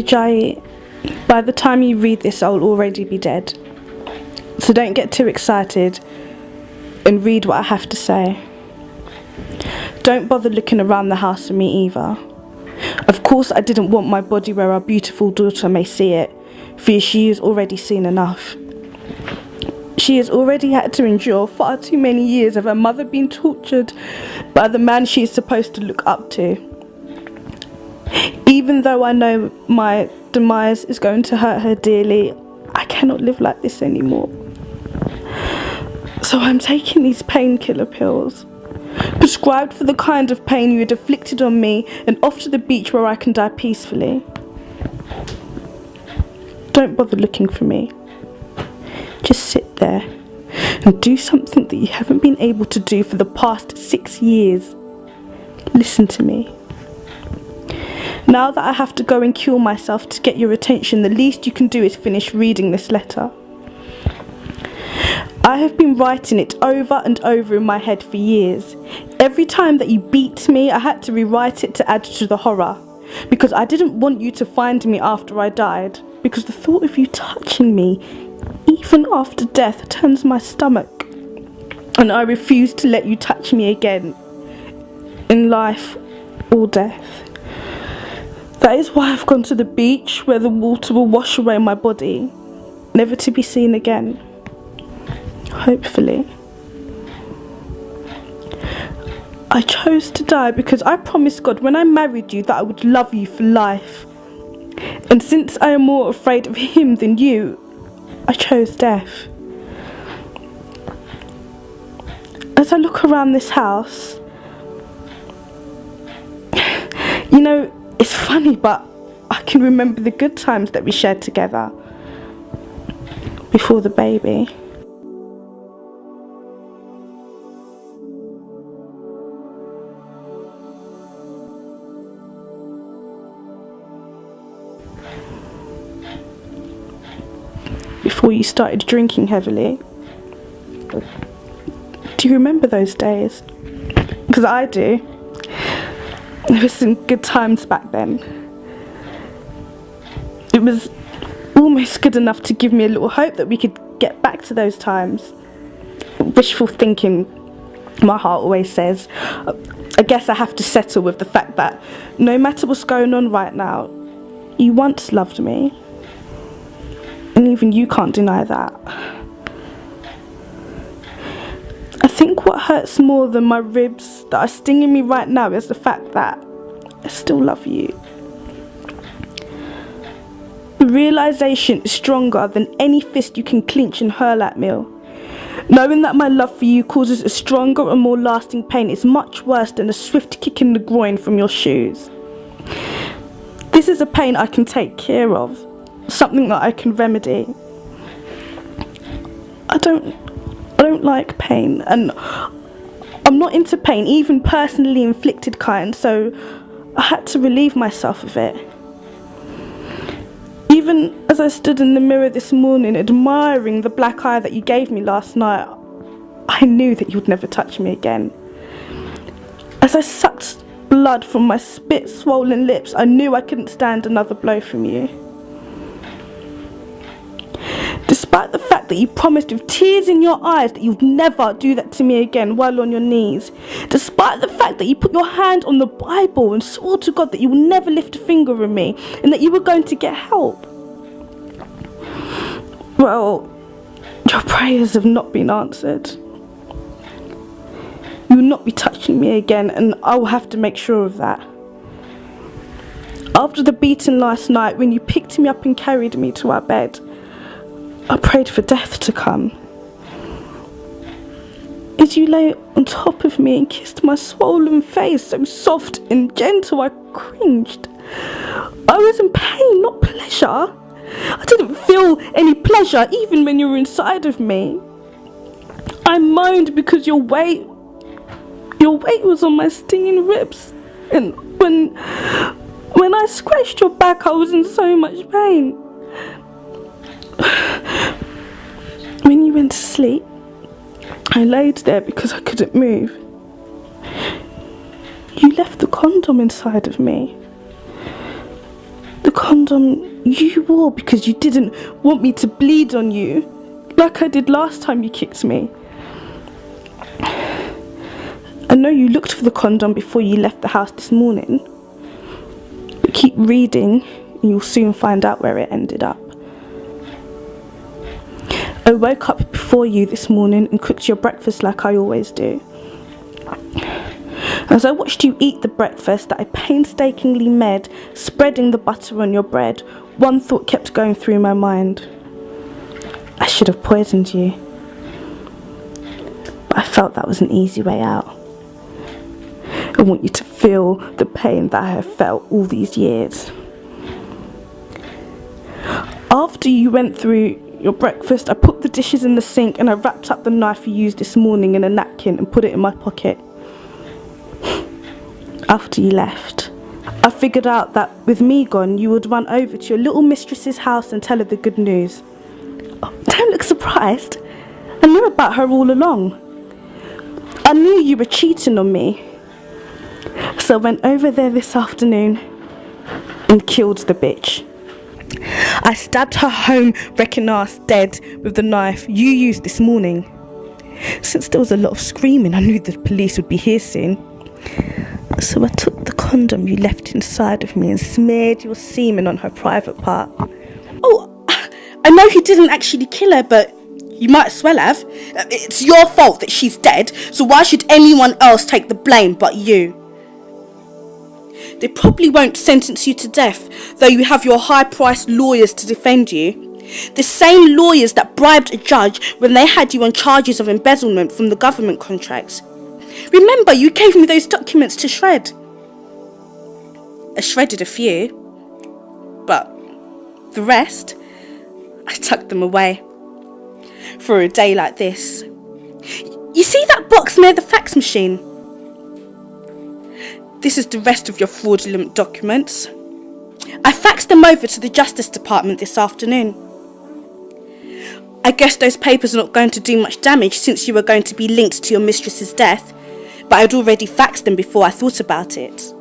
Jediah, by the time you read this, I'll already be dead. So don't get too excited and read what I have to say. Don't bother looking around the house for me either. Of course I didn't want my body where our beautiful daughter may see it, for she has already seen enough. She has already had to endure far too many years of her mother being tortured by the man she is supposed to look up to. Even though I know my demise is going to hurt her dearly, I cannot live like this anymore. So I'm taking these painkiller pills, prescribed for the kind of pain you had inflicted on me, and off to the beach where I can die peacefully. Don't bother looking for me. Just sit there and do something that you haven't been able to do for the past 6 years. Listen to me. Now that I have to go and kill myself to get your attention, the least you can do is finish reading this letter. I have been writing it over and over in my head for years. Every time that you beat me, I had to rewrite it to add to the horror, because I didn't want you to find me after I died, because the thought of you touching me, even after death, turns my stomach, and I refuse to let you touch me again, in life or death. That is why I've gone to the beach, where the water will wash away my body, never to be seen again. Hopefully. I chose to die because I promised God when I married you that I would love you for life. And since I am more afraid of him than you, I chose death. As I look around this house, you know, it's funny, but I can remember the good times that we shared together before the baby. Before you started drinking heavily. Do you remember those days? Because I do. There were some good times back then. It was almost good enough to give me a little hope that we could get back to those times. Wishful thinking, my heart always says. I guess I have to settle with the fact that no matter what's going on right now, you once loved me. And even you can't deny that. I think what hurts more than my ribs that are stinging me right now is the fact that I still love you. The realisation is stronger than any fist you can clench and hurl at me. Knowing that my love for you causes a stronger and more lasting pain is much worse than a swift kick in the groin from your shoes. This is a pain I can take care of. Something that I can remedy. I don't like pain, and I'm not into pain, even personally inflicted kind, so I had to relieve myself of it. Even as I stood in the mirror this morning admiring the black eye that you gave me last night, I knew that you would never touch me again. As I sucked blood from my spit-swollen lips, I knew I couldn't stand another blow from you. Despite the fact that you promised with tears in your eyes that you'd never do that to me again while on your knees. Despite the fact that you put your hand on the Bible and swore to God that you would never lift a finger on me and that you were going to get help. Well, your prayers have not been answered. You will not be touching me again, and I will have to make sure of that. After the beating last night, when you picked me up and carried me to our bed, I prayed for death to come. As you lay on top of me and kissed my swollen face, so soft and gentle, I cringed. I was in pain, not pleasure. I didn't feel any pleasure even when you were inside of me. I moaned because your weight was on my stinging ribs, and when I scratched your back, I was in so much pain. When you went to sleep, I laid there because I couldn't move. You left the condom inside of me. The condom you wore because you didn't want me to bleed on you, like I did last time you kicked me. I know you looked for the condom before you left the house this morning, but keep reading and you'll soon find out where it ended up. I woke up before you this morning and cooked your breakfast like I always do. As I watched you eat the breakfast that I painstakingly made, spreading the butter on your bread, one thought kept going through my mind. I should have poisoned you. But I felt that was an easy way out. I want you to feel the pain that I have felt all these years. After you went through your breakfast, I put the dishes in the sink and I wrapped up the knife you used this morning in a napkin and put it in my pocket. After you left, I figured out that with me gone, you would run over to your little mistress's house and tell her the good news. Oh, don't look surprised. I knew about her all along. I knew you were cheating on me. So I went over there this afternoon and killed the bitch. I stabbed her home-wrecking ass dead with the knife you used this morning. Since there was a lot of screaming, I knew the police would be here soon. So I took the condom you left inside of me and smeared your semen on her private part. Oh, I know you didn't actually kill her, but you might as well have. It's your fault that she's dead, so why should anyone else take the blame but you? They probably won't sentence you to death, though you have your high-priced lawyers to defend you. The same lawyers that bribed a judge when they had you on charges of embezzlement from the government contracts. Remember, you gave me those documents to shred. I shredded a few, but the rest, I tucked them away. For a day like this. You see that box near the fax machine? This is the rest of your fraudulent documents. I faxed them over to the Justice Department this afternoon. I guess those papers are not going to do much damage since you were going to be linked to your mistress's death, but I'd already faxed them before I thought about it.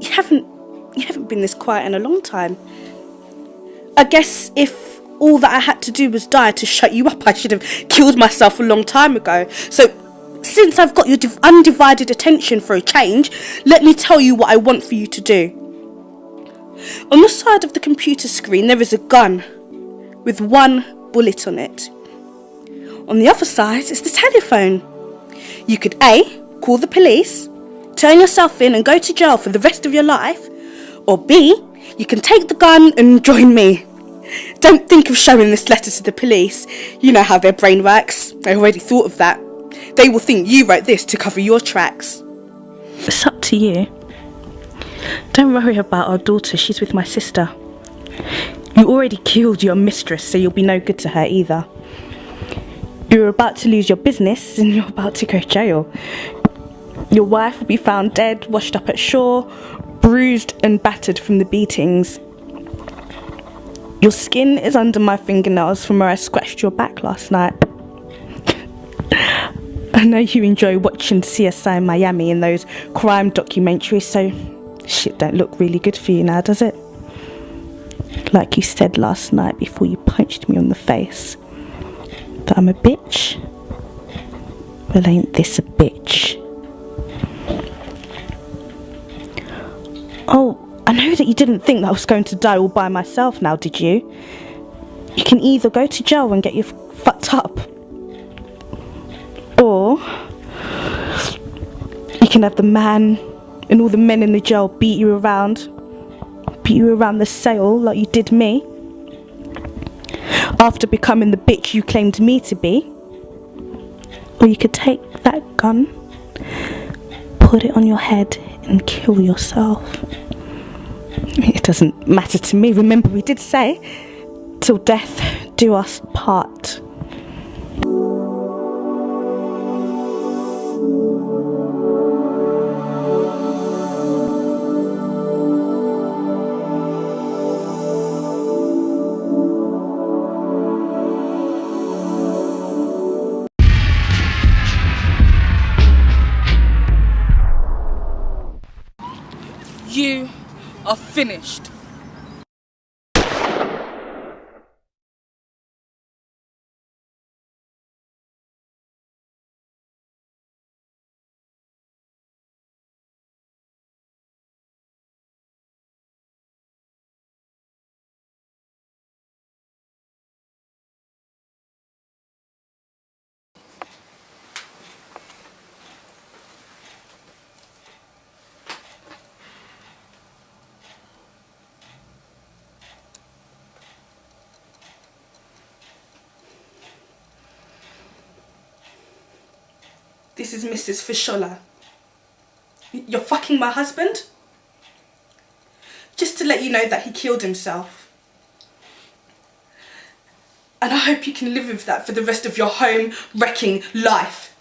You haven't been this quiet in a long time. I guess if all that I had to do was die to shut you up, I should have killed myself a long time ago. So, since I've got your undivided attention for a change, let me tell you what I want for you to do. On the side of the computer screen, there is a gun with one bullet on it. On the other side is the telephone. You could A, call the police, turn yourself in and go to jail for the rest of your life, or B, you can take the gun and join me. Don't think of showing this letter to the police. You know how their brain works. I already thought of that. They will think you wrote this to cover your tracks. It's up to you. Don't worry about our daughter, she's with my sister. You already killed your mistress, so you'll be no good to her either. You're about to lose your business and you're about to go to jail. Your wife will be found dead, washed up at shore, bruised and battered from the beatings. Your skin is under my fingernails from where I scratched your back last night. I know you enjoy watching CSI Miami and those crime documentaries, so shit don't look really good for you now, does it? Like you said last night before you punched me on the face, that I'm a bitch? Well, ain't this a bitch? Oh, I know that you didn't think that I was going to die all by myself now, did you? You can either go to jail and get you fucked up, or you can have the man and all the men in the jail beat you around the cell like you did me, after becoming the bitch you claimed me to be. Or you could take that gun, put it on your head and kill yourself. It doesn't matter to me. Remember, we did say, till death do us part. You are finished. This is Mrs. Fishola. You're fucking my husband? Just to let you know that he killed himself. And I hope you can live with that for the rest of your home-wrecking life.